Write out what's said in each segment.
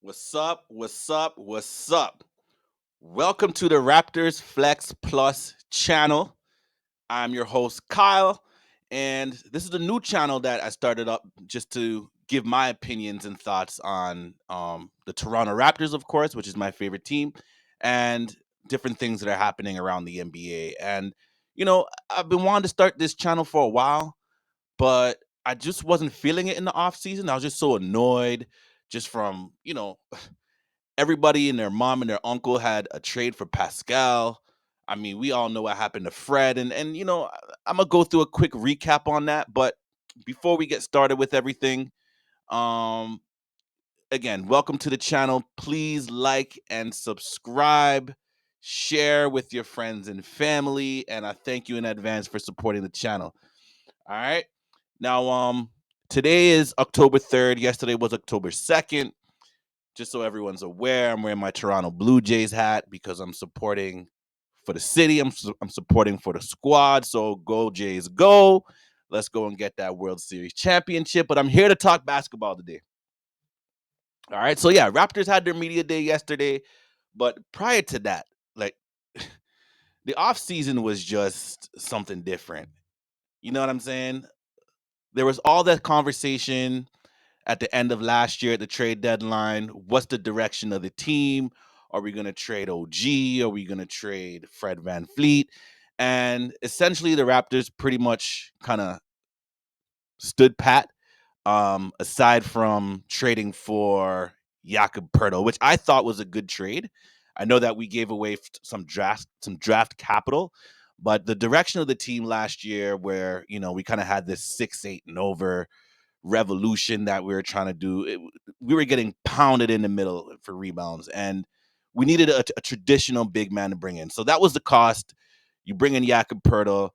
What's up? What's up? What's up? Welcome to the Raptors Flex Plus channel. I'm your host, Kyle, and this is a new channel that I started up just to give my opinions and thoughts on the Toronto Raptors, of course, which is my favorite team, and different things that are happening around the NBA. And, I've been wanting to start this channel for a while, but I just wasn't feeling it in the off season. I was just so annoyed just from, everybody and their mom and their uncle had a trade for Pascal. I mean, we all know what happened to Fred, and I'm gonna go through a quick recap on that. But before we get started with everything, um, again, welcome to the channel. Please like and subscribe, share with your friends and family, and I thank you in advance for supporting the channel. All right, now today is October 3rd. Yesterday was October 2nd. Just so everyone's aware, I'm wearing my Toronto Blue Jays hat because I'm supporting for the city. I'm supporting for the squad. So go Jays, go! Let's go and get that World Series championship. But I'm here to talk basketball today. All right. So yeah, Raptors had their media day yesterday, but prior to that, like the off season was just something different. You know what I'm saying? There was all that conversation at the end of last year at the trade deadline. What's the direction of the team? Are we going to trade OG? Are we going to trade Fred Van Fleet? And essentially, the Raptors pretty much kind of stood pat, aside from trading for Jakob Pertl, which I thought was a good trade. I know that we gave away some draft capital, but the direction of the team last year, where we kind of had this 6-8 and over revolution that we were trying to do. We were getting pounded in the middle for rebounds, and we needed a traditional big man to bring in. So that was the cost. You bring in Jakob Pertl.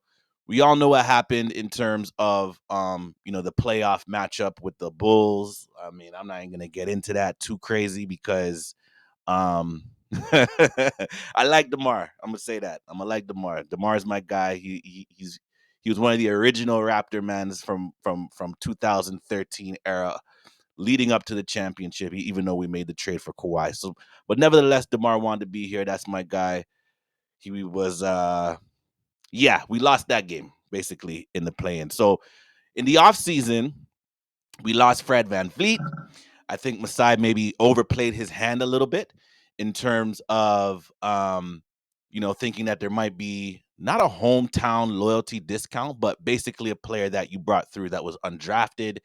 We all know what happened in terms of the playoff matchup with the Bulls. I mean, I'm not even gonna get into that too crazy because um I like DeMar. I'm gonna say that. I'm gonna like DeMar. DeMar's my guy. He was one of the original Raptor mans from 2013 era, leading up to the championship. Even though we made the trade for Kawhi, but nevertheless, DeMar wanted to be here. That's my guy. He was yeah. We lost that game basically in the play-in. So in the offseason, we lost Fred Van Vliet. I think Masai maybe overplayed his hand a little bit in terms of thinking that there might be not a hometown loyalty discount, but basically a player that you brought through that was undrafted,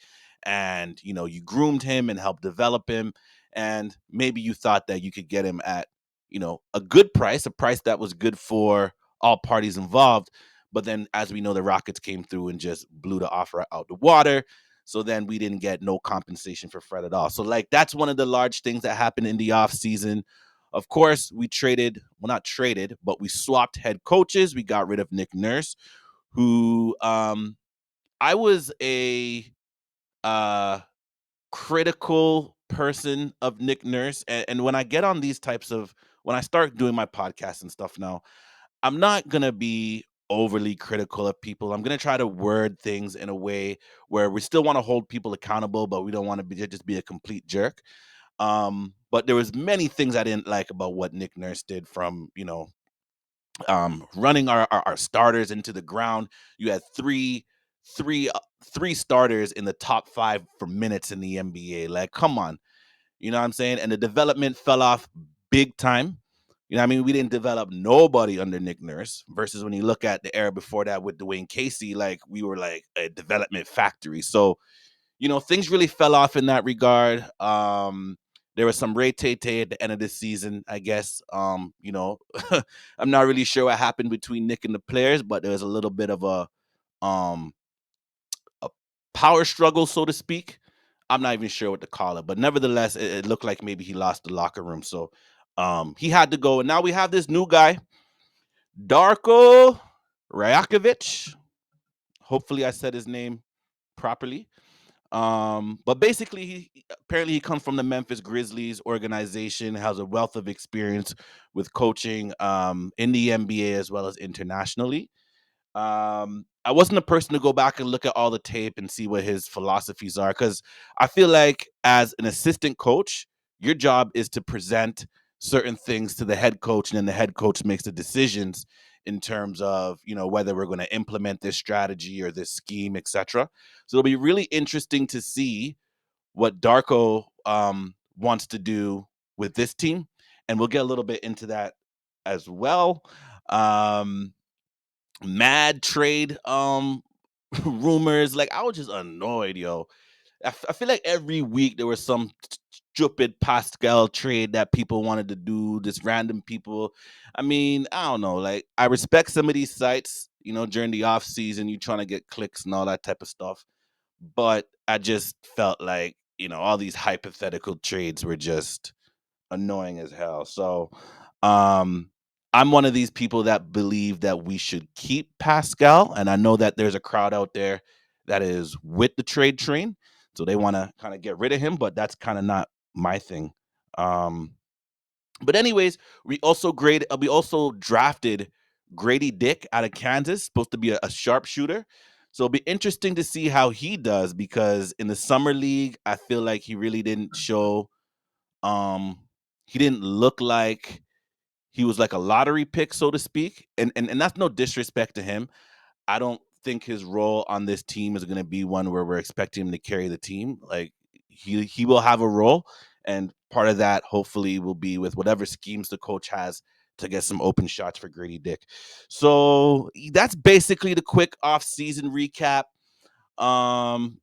and you groomed him and helped develop him, and maybe you thought that you could get him at a good price, a price that was good for all parties involved. But then, as we know, the Rockets came through and just blew the offer out the water. So then we didn't get no compensation for Fred at all. So like that's one of the large things that happened in the offseason. Of course, we traded, well, not traded, but we swapped head coaches. We got rid of Nick Nurse, who I was a uh critical person of Nick Nurse. And when I get on these types of when I start doing my podcast and stuff now, I'm not going to be overly critical of people. I'm going to try to word things in a way where we still want to hold people accountable, but we don't want to just be a complete jerk. But there was many things I didn't like about what Nick Nurse did, from running our starters into the ground. You had three three starters in the top 5 for minutes in the NBA. Like, come on, you know what I'm saying? And the development fell off big time. You know what I mean? We didn't develop nobody under Nick Nurse, versus when you look at the era before that with Dwayne Casey, like we were like a development factory. So, things really fell off in that regard. There was some Ray Tay at the end of the season, I guess. I'm not really sure what happened between Nick and the players, but there was a little bit of um a power struggle, so to speak. I'm not even sure what to call it, but nevertheless, it looked like maybe he lost the locker room. So he had to go. And now we have this new guy, Darko Rajakovic. Hopefully I said his name properly. But basically, he comes from the Memphis Grizzlies organization, has a wealth of experience with coaching in the NBA as well as internationally. I wasn't a person to go back and look at all the tape and see what his philosophies are, because I feel like as an assistant coach, Your job is to present certain things to the head coach, and then the head coach makes the decisions in terms of, whether we're going to implement this strategy or this scheme, etc. So it'll be really interesting to see what Darko wants to do with this team, and we'll get a little bit into that as well. Um, Mad trade rumors. Like, I was just annoyed, yo. I feel like every week there was some stupid Pascal trade that people wanted to do, just random people. I mean, I don't know. Like, I respect some of these sites, during the off season, you trying to get clicks and all that type of stuff. But I just felt like, all these hypothetical trades were just annoying as hell. So, um, I'm one of these people that believe that we should keep Pascal, and I know that there's a crowd out there that is with the trade train, so they want to kind of get rid of him, but that's kind of not my thing. Um, but anyways, we also drafted Grady Dick out of Kansas, supposed to be a sharpshooter. So it'll be interesting to see how he does, because in the summer league, I feel like he really didn't show. Um, he didn't look like he was like a lottery pick, so to speak. And that's no disrespect to him. I don't think his role on this team is going to be one where we're expecting him to carry the team. Like, he will have a role, and part of that hopefully will be with whatever schemes the coach has to get some open shots for Grady Dick. So that's basically the quick off-season recap. Um,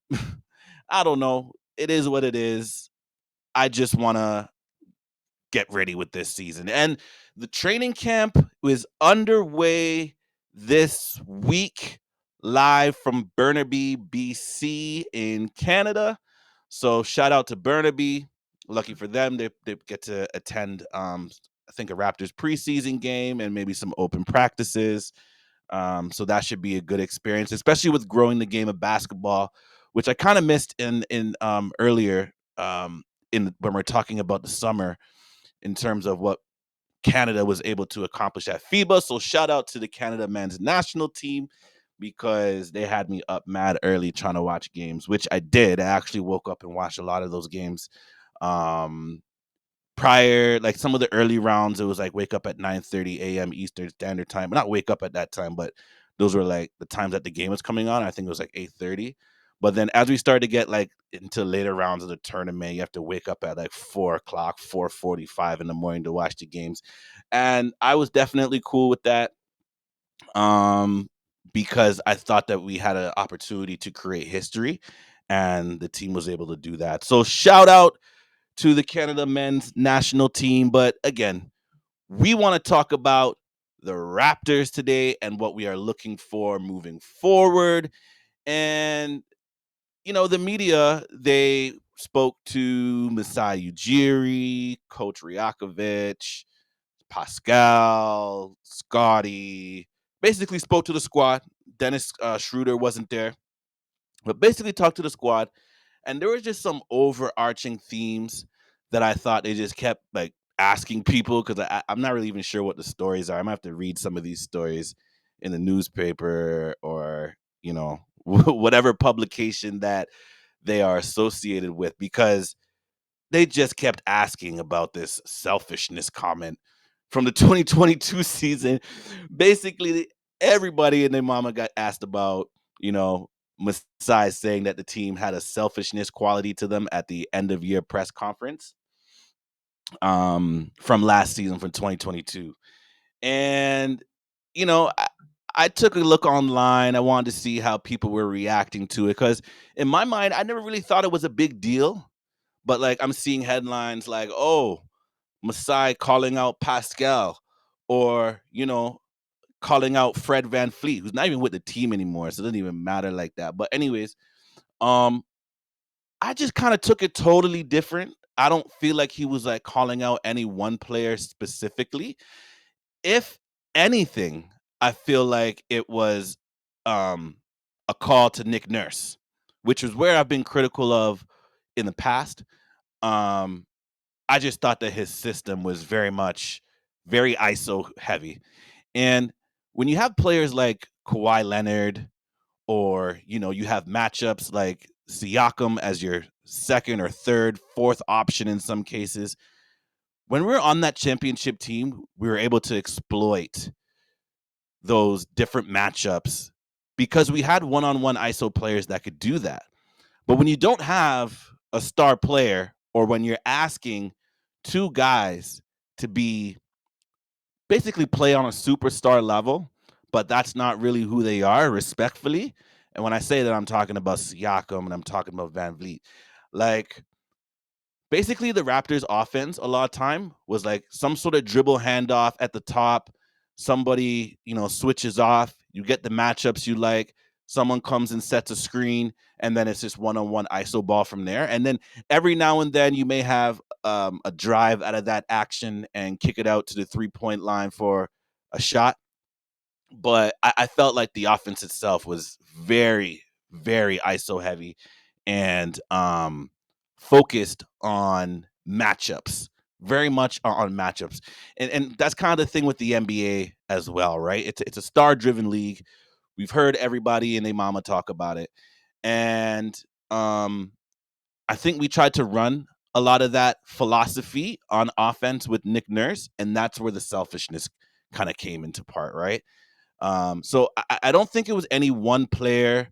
I don't know. It is what it is. I just want to get ready with this season. And the training camp is underway this week, live from Burnaby, BC in Canada. So shout out to Burnaby. Lucky for them, they get to attend I think a Raptors preseason game and maybe some open practices. So that should be a good experience, especially with growing the game of basketball, which I kind of missed in earlier in when we're talking about the summer, in terms of what Canada was able to accomplish at FIBA. So shout out to the Canada men's national team, because they had me up mad early trying to watch games, which I did. I actually woke up and watched a lot of those games. Um, Prior, like some of the early rounds, it was like wake up at 9:30 a.m. Eastern Standard Time. Not wake up at that time, but those were like the times that the game was coming on. I think it was like 8:30. But then as we started to get like into later rounds of the tournament, you have to wake up at like 4 o'clock, 4:45 in the morning to watch the games. And I was definitely cool with that. Um, because I thought that we had an opportunity to create history, and the team was able to do that. So shout out to the Canada men's national team. But again, we want to talk about the Raptors today and what we are looking for moving forward. And, the media, they spoke to Masai Ujiri, Coach Ryakovich, Pascal, Scotty, basically spoke to the squad. Dennis Schroeder wasn't there, but basically talked to the squad. And there was just some overarching themes that I thought they just kept like asking people, because I'm not really even sure what the stories are. I'm gonna have to read some of these stories in the newspaper, or whatever publication that they are associated with, because they just kept asking about this selfishness comment from the 2022 season. Basically, everybody and their mama got asked about, you know, Masai saying that the team had a selfishness quality to them at the end of year press conference from last season, from 2022. And, I took a look online. I wanted to see how people were reacting to it, because in my mind, I never really thought it was a big deal. But like, I'm seeing headlines like, "Oh, Masai calling out Pascal," or calling out Fred Van Fleet, who's not even with the team anymore, so it doesn't even matter like that. But anyways, um, I just kind of took it totally different. I don't feel like he was like calling out any one player specifically. If anything, I feel like it was um a call to Nick Nurse, which is where I've been critical of in the past. Um, I just thought that his system was very ISO heavy. And when you have players like Kawhi Leonard, or you have matchups like Siakam as your second or third, fourth option in some cases. When we were on that championship team, we were able to exploit those different matchups because we had one-on-one ISO players that could do that. But when you don't have a star player, or when you're asking two guys to be basically play on a superstar level, but that's not really who they are, respectfully. And when I say that, I'm talking about Siakam and I'm talking about Van Vliet. Like, basically, the Raptors offense a lot of time was like some sort of dribble handoff at the top. Somebody, switches off. You get the matchups you like. Someone comes and sets a screen, and then it's just one-on-one ISO ball from there. And then every now and then you may have a drive out of that action and kick it out to the 3-point line for a shot. But I felt like the offense itself was very, very ISO heavy and focused on matchups, very much on matchups. And that's kind of the thing with the NBA as well, right? It's a star driven league. We've heard everybody and their mama talk about it. And um, I think we tried to run a lot of that philosophy on offense with Nick Nurse, and that's where the selfishness kind of came into part, right? So I don't think it was any one player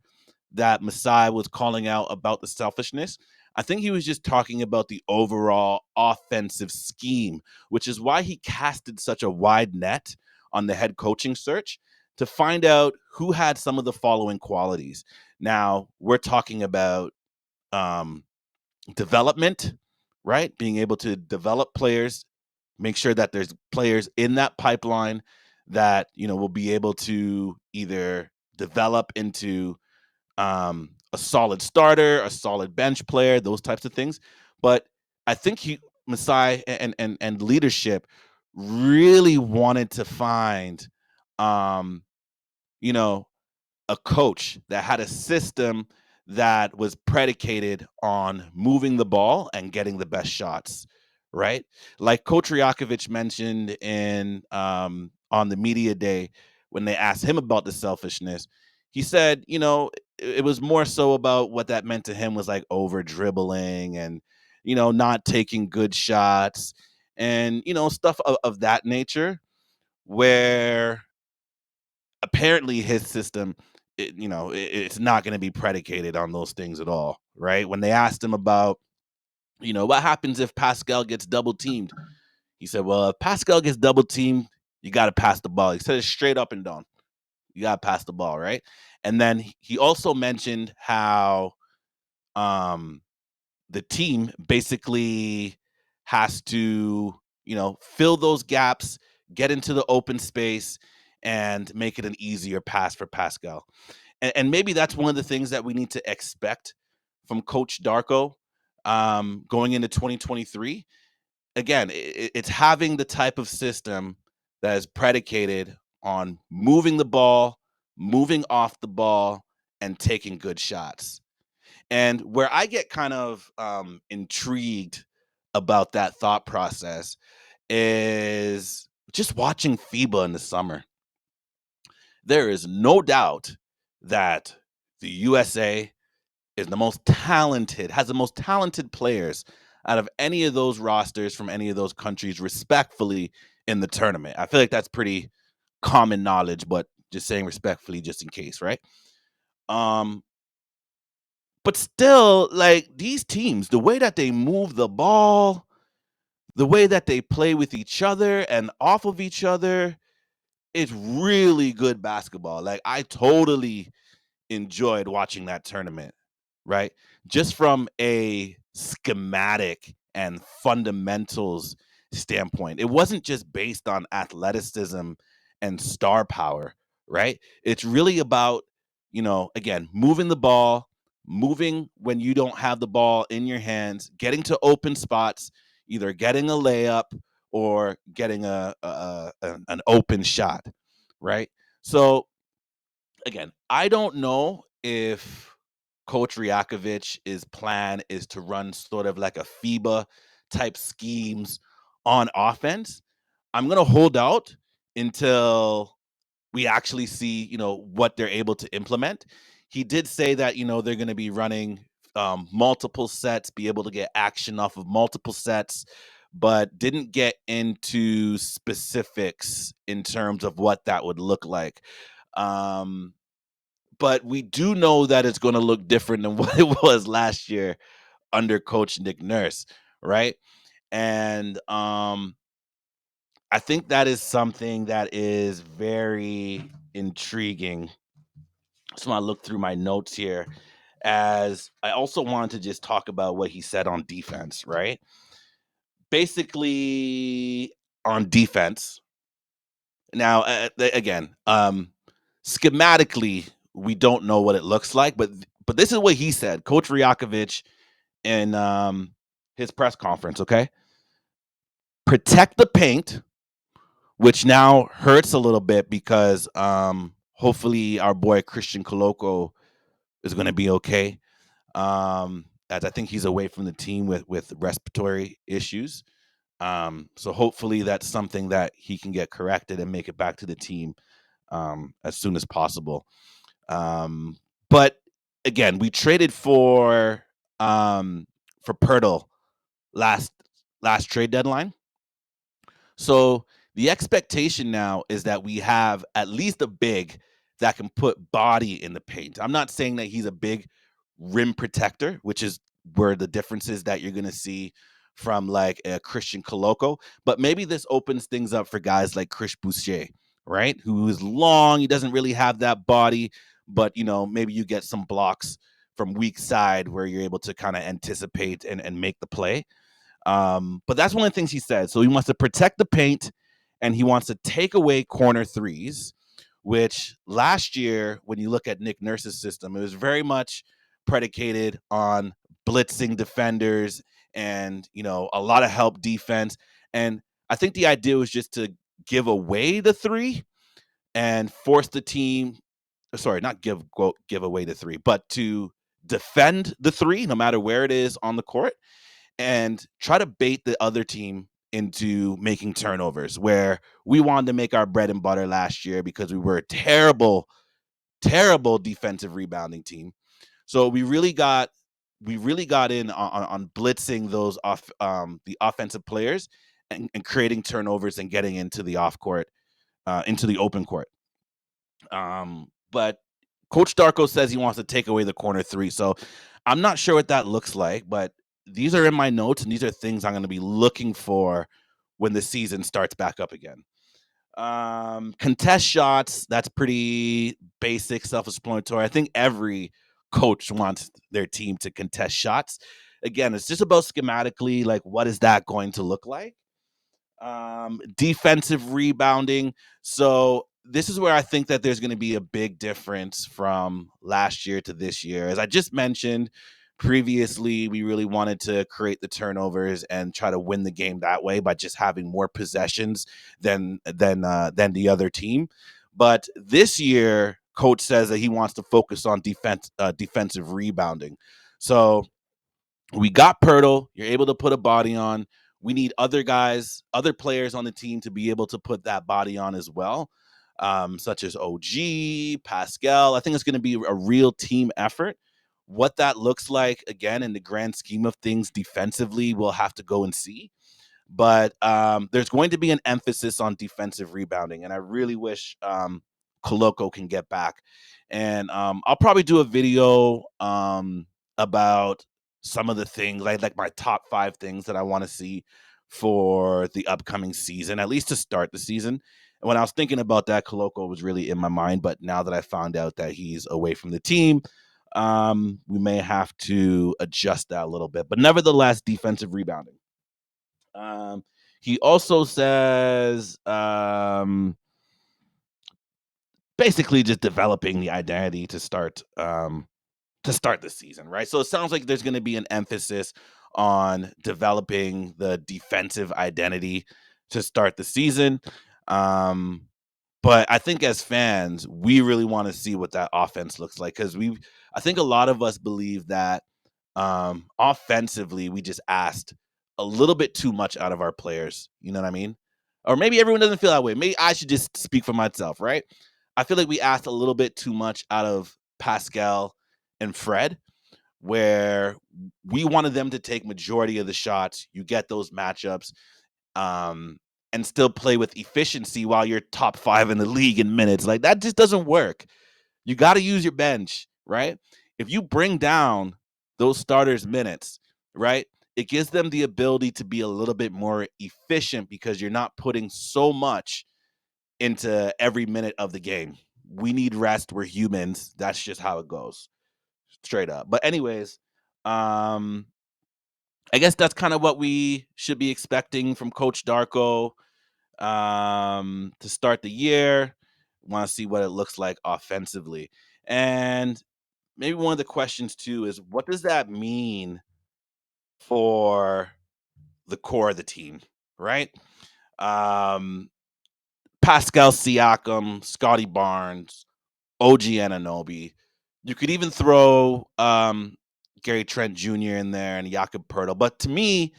that Masai was calling out about the selfishness. I think he was just talking about the overall offensive scheme, which is why he casted such a wide net on the head coaching search to find out who had some of the following qualities. Now, we're talking about um, development, right? Being able to develop players, make sure that there's players in that pipeline that will be able to either develop into a solid starter, a solid bench player, those types of things. But I think Masai and leadership really wanted to find, um, you know, a coach that had a system that was predicated on moving the ball and getting the best shots, right? Like Coach Ryakovich mentioned in on the media day when they asked him about the selfishness, he said, it was more so about what that meant to him was like over dribbling and not taking good shots and stuff of that nature where apparently his system it's not going to be predicated on those things at all, right? When they asked him about what happens if Pascal gets double teamed, he said, well, if Pascal gets double teamed, you got to pass the ball. He said it straight up and down, you got to pass the ball, right? And then he also mentioned how um the team basically has to fill those gaps, get into the open space, and make it an easier pass for Pascal. And maybe that's one of the things that we need to expect from Coach Darko going into 2023. Again, it's having the type of system that is predicated on moving the ball, moving off the ball, and taking good shots. And where I get kind of intrigued about that thought process is just watching FIBA in the summer. There is no doubt that the USA is the most talented, has the most talented players out of any of those rosters from any of those countries, respectfully, in the tournament. I feel like that's pretty common knowledge, but just saying respectfully, just in case, right? Um, but still, like these teams, the way that they move the ball, the way that they play with each other and off of each other, it's really good basketball. Like I totally enjoyed watching that tournament, right? Just from a schematic and fundamentals standpoint. It wasn't just based on athleticism and star power, right? It's really about, again, moving the ball, moving when you don't have the ball in your hands, getting to open spots, either getting a layup or getting an open shot, right? So again, I don't know if Coach Ryakovich's plan is to run sort of like a FIBA type schemes on offense. I'm gonna hold out until we actually see, what they're able to implement. He did say that, they're gonna be running multiple sets, be able to get action off of multiple sets, but didn't get into specifics in terms of what that would look like. Um, but we do know that it's going to look different than what it was last year under Coach Nick Nurse, right? And I think that is something that is very intriguing. So I look through my notes here, as I also wanted to just talk about what he said on defense, right? Basically, on defense. Now, again, schematically, we don't know what it looks like, but this is what he said, Coach Ryakovich, in his press conference. Okay, protect the paint, which now hurts a little bit because hopefully our boy Christian Coloco is going to be okay. As I think he's away from the team with respiratory issues. So hopefully that's something that he can get corrected and make it back to the team as soon as possible. But again, we traded for Pirtle last last trade deadline. So the expectation now is that we have at least a big that can put body in the paint. I'm not saying that he's a big rim protector, which is where the difference is that you're going to see from like a Christian Coloco, but maybe this opens things up for guys like Chris Boucher, right? Who is long, he doesn't really have that body, but maybe you get some blocks from weak side where you're able to kind of anticipate and make the play. But that's one of the things he said. So he wants to protect the paint and he wants to take away corner threes, which last year, when you look at Nick Nurse's system, it was very much predicated on blitzing defenders and, a lot of help defense. And I think the idea was just to give away the three and force the team, sorry, not give away the three, but to defend the three, no matter where it is on the court, and try to bait the other team into making turnovers, where we wanted to make our bread and butter last year because we were a terrible, terrible defensive rebounding team. So we really got in on blitzing those the offensive players and creating turnovers and getting into the off court, into the open court. But Coach Darko says he wants to take away the corner three. So I'm not sure what that looks like, but these are in my notes, and these are things I'm going to be looking for when the season starts back up again. Contest shots, that's pretty basic, self-explanatory. I think every coach wants their team to contest shots. Again, it's just about schematically, like, what is that going to look like? Defensive rebounding. So this is where I think that there's going to be a big difference from last year to this year. As I just mentioned previously, we really wanted to create the turnovers and try to win the game that way by just having more possessions than the other team. But this year, coach says that he wants to focus on defensive rebounding. So we got Pirtle. You're able to put a body on. We need other guys, other players on the team to be able to put that body on as well, such as OG, Pascal. I think it's going to be a real team effort. What that looks like, again, in the grand scheme of things defensively, we'll have to go and see. But there's going to be an emphasis on defensive rebounding, and I really wish Coloco can get back. And I'll probably do a video about some of the things, like my top 5 things that I want to see for the upcoming season, at least to start the season. And when I was thinking about that, Coloco was really in my mind. But now that I found out that he's away from the team, we may have to adjust that a little bit. But nevertheless, defensive rebounding. He also says basically just developing the identity to start the season, right? So it sounds like there's going to be an emphasis on developing the defensive identity to start the season. But I think as fans, we really want to see what that offense looks like, because I think a lot of us believe that offensively we just asked a little bit too much out of our players. You know what I mean? Or maybe everyone doesn't feel that way. Maybe I should just speak for myself, right? I feel like we asked a little bit too much out of Pascal and Fred, where we wanted them to take majority of the shots. You get those matchups, um, and still play with efficiency while you're top 5 in the league in minutes. Like that just doesn't work. You got to use your bench, right? If you bring down those starters' minutes, right, it gives them the ability to be a little bit more efficient because you're not putting so much into every minute of the game. We need rest. We're humans. That's just how it goes, straight up. But anyways, I guess that's kind of what we should be expecting from Coach Darko to start the year. Want to see what it looks like offensively. And maybe one of the questions too is what does that mean for the core of the team, right? Um, Pascal Siakam, Scotty Barnes, OG Ananobi. You could even throw Gary Trent Jr. in there and Jakob Pertl. But to me,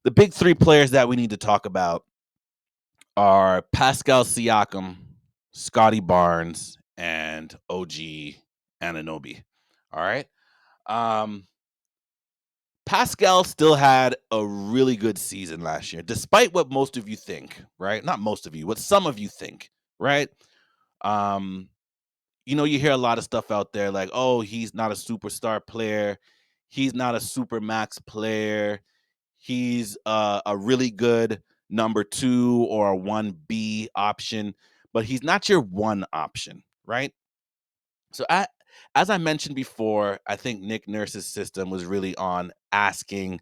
the big three players that we need to talk about are Pascal Siakam, Scotty Barnes, and OG Ananobi. All right. Um, Pascal still had a really good season last year, despite what most of you think, right? Not most of you, what some of you think, right? Um, you hear a lot of stuff out there like, oh, he's not a superstar player. He's not a super max player. He's a really good number 2 or a 1B option, but he's not your one option, right? So as I mentioned before, I think Nick Nurse's system was really on asking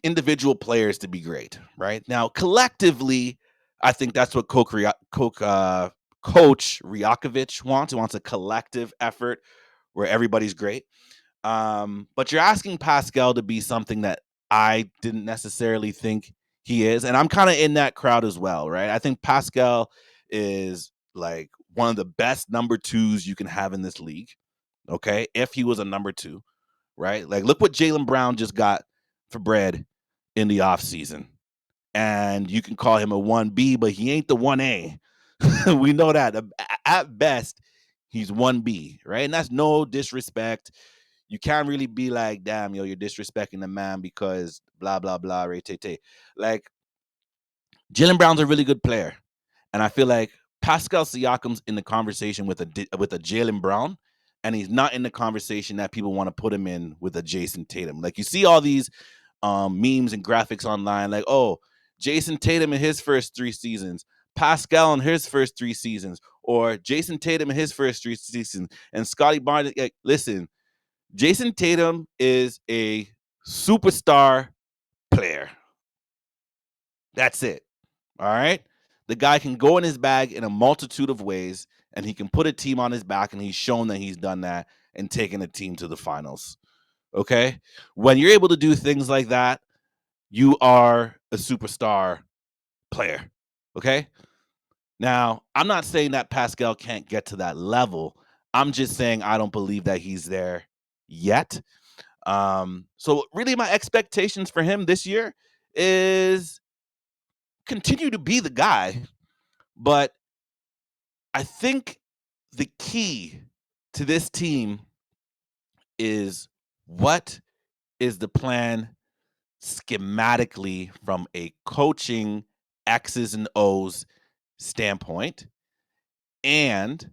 individual players to be great, right? Now, collectively, I think that's what Coach Ryakovich wants. He wants a collective effort where everybody's great. But you're asking Pascal to be something that I didn't necessarily think he is. And I'm kind of in that crowd as well, right? I think Pascal is like one of the best number 2s you can have in this league. Okay. If he was a number 2, right? Like, look what Jaylen Brown just got for bread in the offseason. And you can call him a 1B, but he ain't the 1A. We know that. At best, he's 1B, right? And that's no disrespect. You can't really be like, damn, yo, you're disrespecting the man because blah, blah, blah, Ray Tay. Like, Jaylen Brown's a really good player. And I feel like Pascal Siakam's in the conversation with a Jaylen Brown, and he's not in the conversation that people want to put him in with a Jason Tatum. Like, you see all these memes and graphics online, like, oh, Jason Tatum in his first 3 seasons, Pascal in his first 3 seasons, or Jason Tatum in his first 3 seasons, and Scotty Barnes. Like, listen, Jason Tatum is a superstar player. That's it. All right. The guy can go in his bag in a multitude of ways, and he can put a team on his back, and he's shown that he's done that and taken a team to the finals. Okay. When you're able to do things like that, you are a superstar player. Okay. Now, I'm not saying that Pascal can't get to that level. I'm just saying I don't believe that he's there yet. So really my expectations for him this year is continue to be the guy, but I think the key to this team is what is the plan schematically from a coaching X's and O's standpoint, and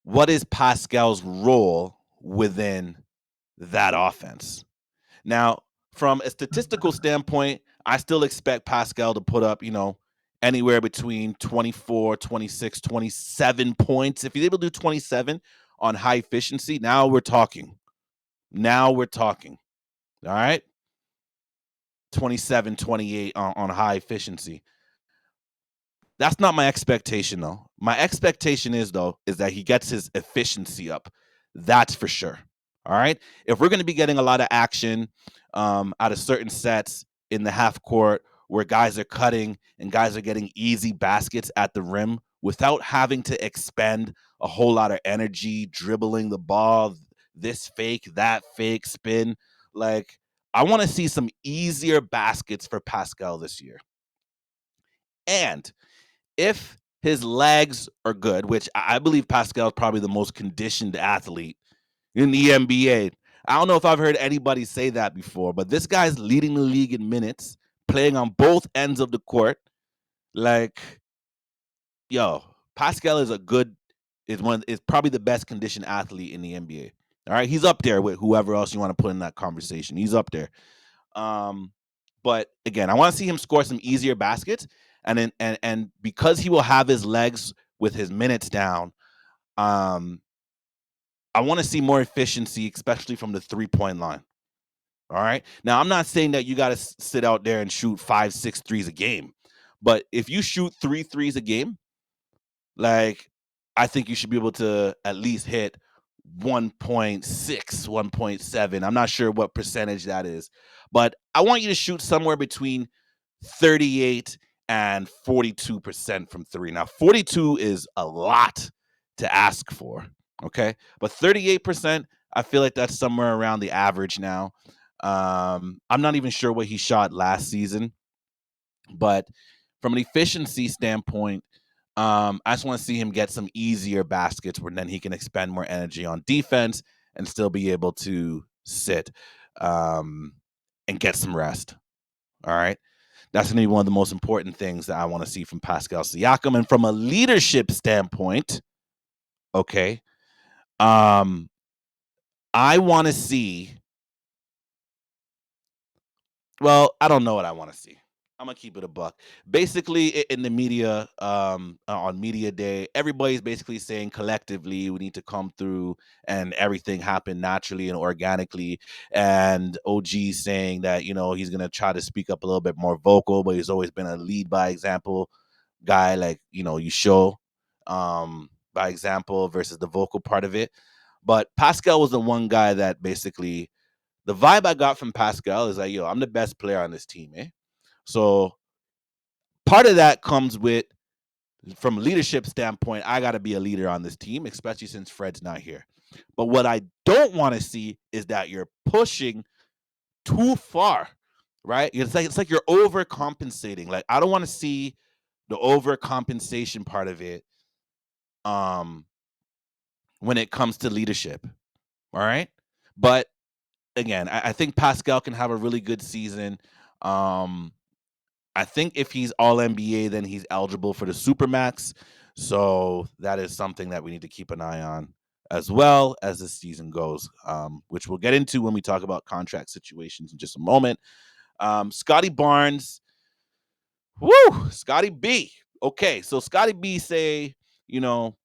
what is Pascal's role within that offense. Now, from a statistical standpoint, I still expect Pascal to put up, anywhere between 24, 26, 27 points. If he's able to do 27 on high efficiency, now we're talking. Now we're talking. All right. 27, 28 on high efficiency. That's not my expectation, though. My expectation is that he gets his efficiency up. That's for sure. All right. If we're going to be getting a lot of action out of certain sets in the half court where guys are cutting and guys are getting easy baskets at the rim without having to expend a whole lot of energy dribbling the ball, this fake, that fake, spin, like, I want to see some easier baskets for Pascal this year. And if his legs are good, which I believe Pascal is probably the most conditioned athlete in the NBA. I don't know if I've heard anybody say that before, but this guy's leading the league in minutes, playing on both ends of the court. Like, yo, Pascal is probably the best conditioned athlete in the NBA. All right, he's up there with whoever else you want to put in that conversation. He's up there. Um, but again, I want to see him score some easier baskets, and then and because he will have his legs with his minutes down, um, I want to see more efficiency, especially from the 3-point line. All right. Now, I'm not saying that you got to sit out there and shoot 5, 6 threes a game, but if you shoot 3 threes a game, like, I think you should be able to at least hit 1.6, 1.7. I'm not sure what percentage that is, but I want you to shoot somewhere between 38 and 42% from three. Now, 42 is a lot to ask for, okay? But 38%, I feel like that's somewhere around the average now. I'm not even sure what he shot last season, but from an efficiency standpoint, I just want to see him get some easier baskets where then he can expend more energy on defense and still be able to sit um, and get some rest. All right. That's going to be one of the most important things that I want to see from Pascal Siakam. And from a leadership standpoint, okay, um, I want to see. Well, I don't know what I want to see. I'm gonna keep it a buck. Basically, in the media, on media day, everybody's basically saying collectively we need to come through and everything happen naturally and organically. And OG saying that he's gonna try to speak up a little bit more vocal, but he's always been a lead by example guy. Like you show by example versus the vocal part of it. But Pascal was the one guy that basically the vibe I got from Pascal is like, yo, I'm the best player on this team, eh? So part of that comes with, from a leadership standpoint, I got to be a leader on this team, especially since Fred's not here. But what I don't want to see is that you're pushing too far, right? It's like you're overcompensating. Like, I don't want to see the overcompensation part of it um when it comes to leadership. All right. But again, I think Pascal can have a really good season. Um, I think if he's all NBA, then he's eligible for the Supermax. So that is something that we need to keep an eye on as well as the season goes, which we'll get into when we talk about contract situations in just a moment. Scotty Barnes, Scotty B. Okay, so Scotty B say, you know,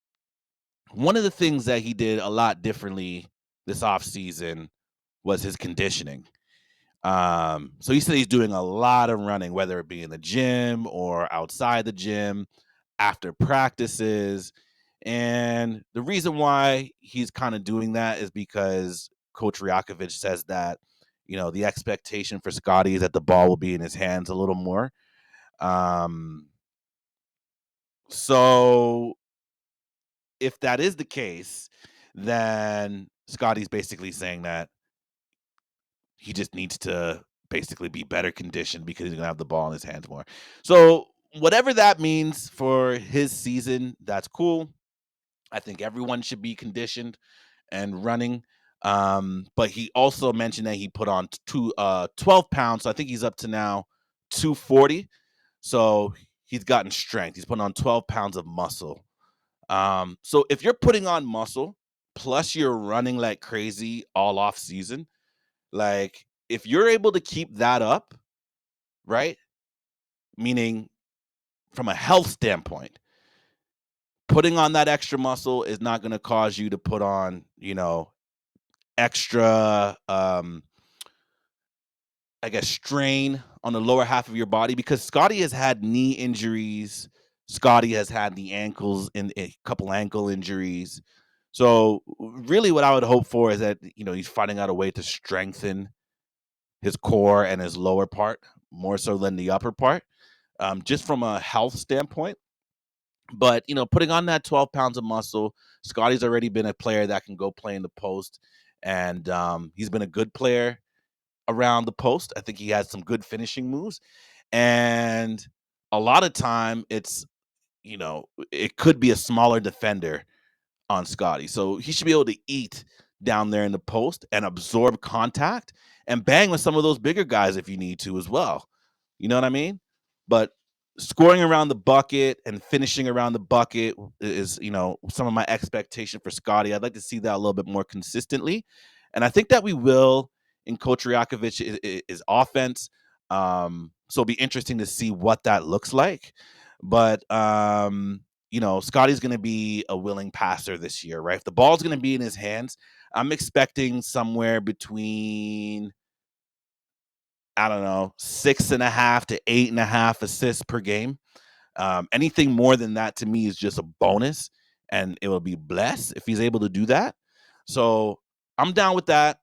one of the things that he did a lot differently this offseason was his conditioning. So he said he's doing a lot of running, whether it be in the gym or outside the gym, after practices. And the reason why he's kind of doing that is because Coach Ryakovich says that, the expectation for Scotty is that the ball will be in his hands a little more. Um, so if that is the case, then Scotty's basically saying that he just needs to basically be better conditioned because he's gonna have the ball in his hands more. So whatever that means for his season, that's cool. I think everyone should be conditioned and running. But he also mentioned that he put on 12 pounds. So I think he's up to now 240. So he's gotten strength. He's putting on 12 pounds of muscle. So if you're putting on muscle, plus you're running like crazy all off season, like, if you're able to keep that up, right? Meaning from a health standpoint, putting on that extra muscle is not going to cause you to put on, extra I guess strain on the lower half of your body, because Scotty has had knee injuries. Scotty has had the ankles in a couple ankle injuries. So really what I would hope for is that, he's finding out a way to strengthen his core and his lower part more so than the upper part, just from a health standpoint. But putting on that 12 pounds of muscle, Scotty's already been a player that can go play in the post, and he's been a good player around the post. I think he has some good finishing moves, and a lot of time it could be a smaller defender on Scotty, so he should be able to eat down there in the post and absorb contact and bang with some of those bigger guys if you need to as well. You know what I mean? But scoring around the bucket and finishing around the bucket is, some of my expectation for Scotty. I'd like to see that a little bit more consistently. And I think that we will in Coach Rakovic is offense. So it'll be interesting to see what that looks like. But Scotty's going to be a willing passer this year, right? If the ball's going to be in his hands, I'm expecting somewhere between, I don't know, 6.5 to 8.5 assists per game. Anything more than that to me is just a bonus, and it will be blessed if he's able to do that. So I'm down with that.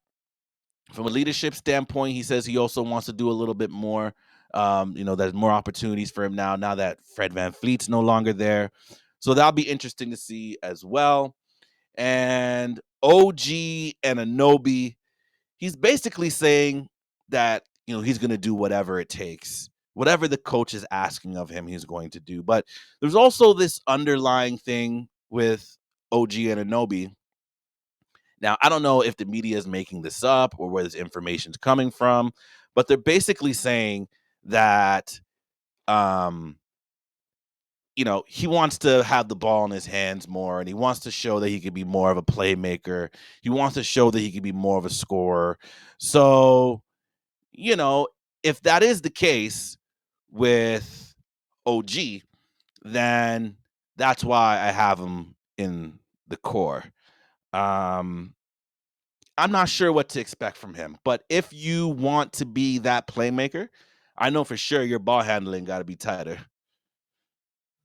From a leadership standpoint, he says he also wants to do a little bit more. There's more opportunities for him now that Fred VanVleet's no longer there. So that'll be interesting to see as well. And OG and Anobi, he's basically saying that, he's going to do whatever it takes. Whatever the coach is asking of him, he's going to do. But there's also this underlying thing with OG and Anobi. Now, I don't know if the media is making this up or where this information is coming from, but they're basically saying that, he wants to have the ball in his hands more, and he wants to show that he could be more of a playmaker. He wants to show that he could be more of a scorer. So, if that is the case with OG, then that's why I have him in the core. I'm not sure what to expect from him, but if you want to be that playmaker, I know for sure your ball handling got to be tighter.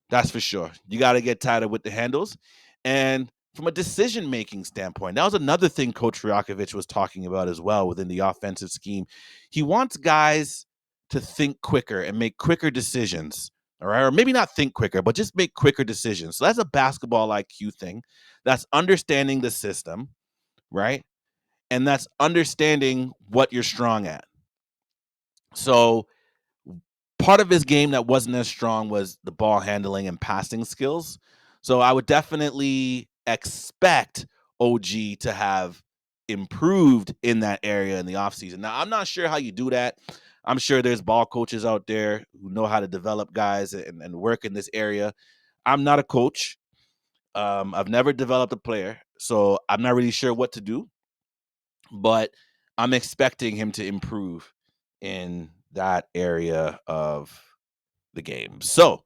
That's for sure. You got to get tighter with the handles. And from a decision making standpoint, that was another thing Coach Rakovic was talking about as well within the offensive scheme. He wants guys to think quicker and make quicker decisions. All right. Or maybe not think quicker, but just make quicker decisions. So that's a basketball IQ thing. That's understanding the system, right? And that's understanding what you're strong at. So part of his game that wasn't as strong was the ball handling and passing skills. So I would definitely expect OG to have improved in that area in the offseason. Now, I'm not sure how you do that. I'm sure there's ball coaches out there who know how to develop guys and work in this area. I'm not a coach. I've never developed a player, so I'm not really sure what to do, but I'm expecting him to improve in that area of the game. So,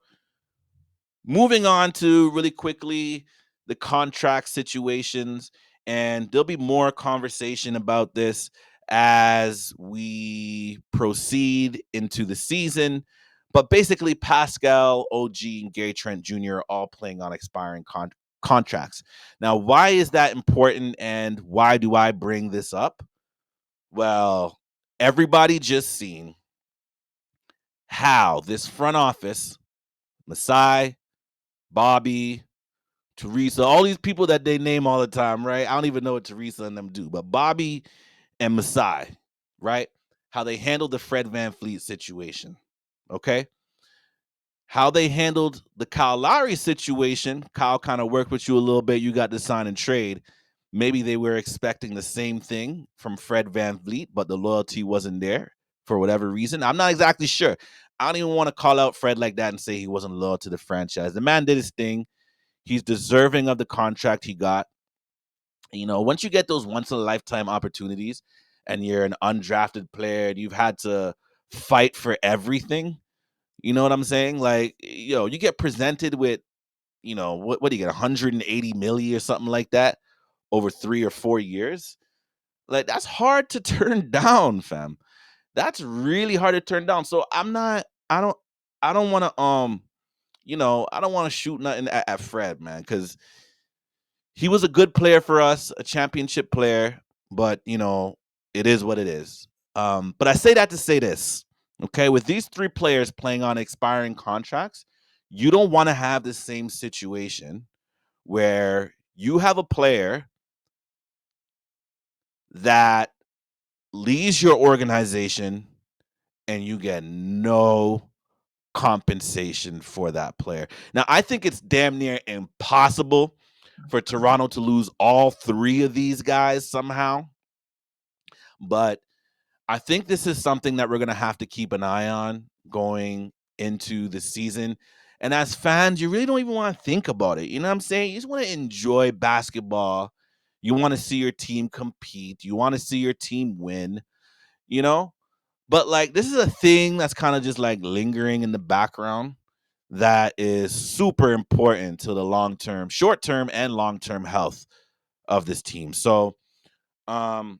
moving on to really quickly the contract situations, and there'll be more conversation about this as we proceed into the season. But basically, Pascal, OG, and Gary Trent Jr. are all playing on expiring contracts. Now, why is that important, and why do I bring this up? Well, everybody just seen how this front office, Masai, Bobby, Teresa, all these people that they name all the time, right? I don't even know what Teresa and them do, but Bobby and Masai, right? How they handled the Fred VanVleet situation, okay? How they handled the Kyle Lowry situation. Kyle kind of worked with you a little bit. You got to sign and trade. Maybe they were expecting the same thing from Fred VanVleet, but the loyalty wasn't there for whatever reason. I'm not exactly sure. I don't even want to call out Fred like that and say he wasn't loyal to the franchise. The man did his thing. He's deserving of the contract he got. Once you get those once in a lifetime opportunities and you're an undrafted player and you've had to fight for everything, you know what I'm saying? Like, you get presented with, what do you get, 180 million or something like that over 3 or 4 years? Like, that's hard to turn down, fam. That's really hard to turn down. So I don't want to I don't want to shoot nothing at Fred, man, because he was a good player for us, a championship player, but it is what it is. But I say that to say this, okay? With these three players playing on expiring contracts, you don't want to have the same situation where you have a player that leaves your organization and you get no compensation for that player. Now, I think it's damn near impossible for Toronto to lose all three of these guys somehow. But I think this is something that we're going to have to keep an eye on going into the season. And as fans, you really don't even want to think about it. You know what I'm saying? You just want to enjoy basketball. You want to see your team compete. You want to see your team win, you know? But like, this is a thing that's kind of just like lingering in the background that is super important to the long term, short term, and long term health of this team. So, um,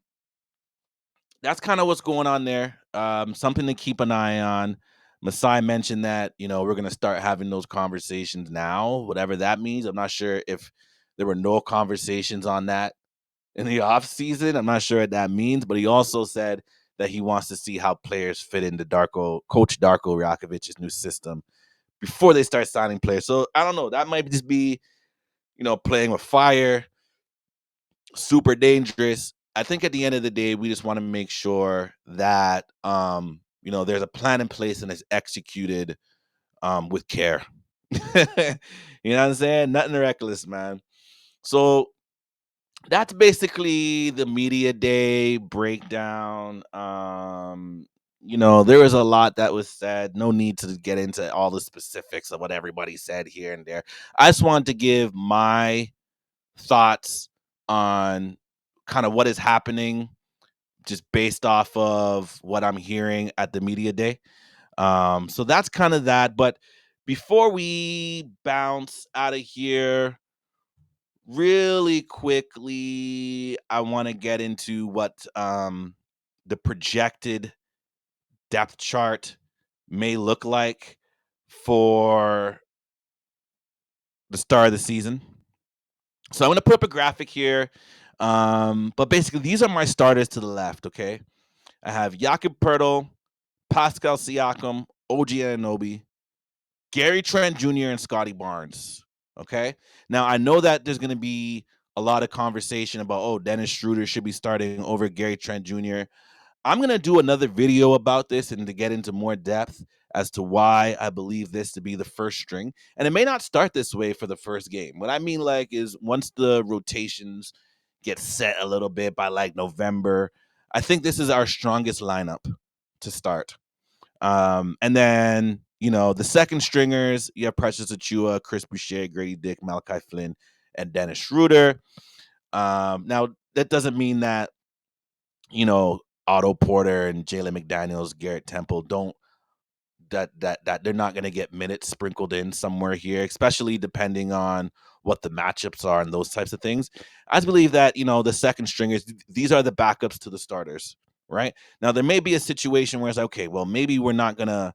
that's kind of what's going on there. Something to keep an eye on. Masai mentioned that, we're going to start having those conversations now, whatever that means. I'm not sure if there were no conversations on that in the off season. I'm not sure what that means, but he also said that he wants to see how players fit into Coach Darko Rakovic's new system before they start signing players. So I don't know. That might just be, playing with fire, super dangerous. I think at the end of the day, we just want to make sure that there's a plan in place and it's executed with care. You know what I'm saying? Nothing reckless, man. So that's basically the media day breakdown. There was a lot that was said. No need to get into all the specifics of what everybody said here and there. I just wanted to give my thoughts on kind of what is happening just based off of what I'm hearing at the media day. So that's kind of that. But before we bounce out of here, really quickly, I want to get into what the projected depth chart may look like for the start of the season. So I'm going to put up a graphic here. But basically, these are my starters to the left, okay? I have Jakob Pertl, Pascal Siakam, OG Anunoby, Gary Trent Jr., and Scotty Barnes, okay? Now, I know that there's going to be a lot of conversation about, Dennis Schroeder should be starting over Gary Trent Jr. I'm going to do another video about this and to get into more depth as to why I believe this to be the first string. And it may not start this way for the first game. What I mean, like, is once the rotations get set a little bit by like November, I think this is our strongest lineup to start. And then, the second stringers, you have Precious Achua, Chris Boucher, Grady Dick, Malachi Flynn, and Dennis Schroeder. Now, that doesn't mean that, Otto Porter and Jalen McDaniels, Garrett Temple don't that they're not going to get minutes sprinkled in somewhere here, especially depending on what the matchups are and those types of things. I believe that, the second stringers, these are the backups to the starters, right? Now, there may be a situation where it's like, okay, well, maybe we're not going to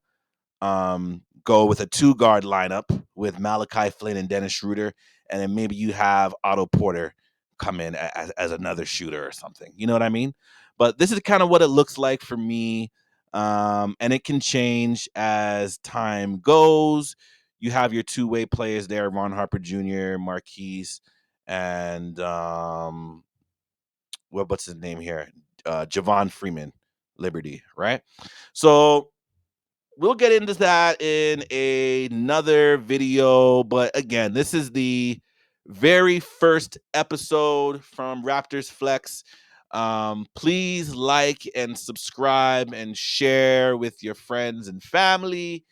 go with a two-guard lineup with Malachi Flynn and Dennis Schroeder, and then maybe you have Otto Porter come in as another shooter or something. You know what I mean? But this is kind of what it looks like for me, and it can change as time goes. You have your two-way players there, Ron Harper Jr., Marquise, and what's his name here? Javon Freeman, Liberty, right? So we'll get into that in another video. But again, this is the very first episode from Raptors Flex. Please like and subscribe and share with your friends and family.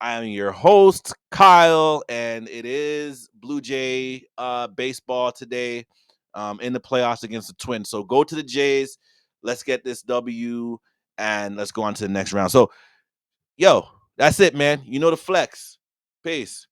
I'm your host, Kyle, and it is Blue Jay baseball today in the playoffs against the Twins. So go to the Jays. Let's get this W and let's go on to the next round. So, yo, that's it, man. You know the flex. Peace.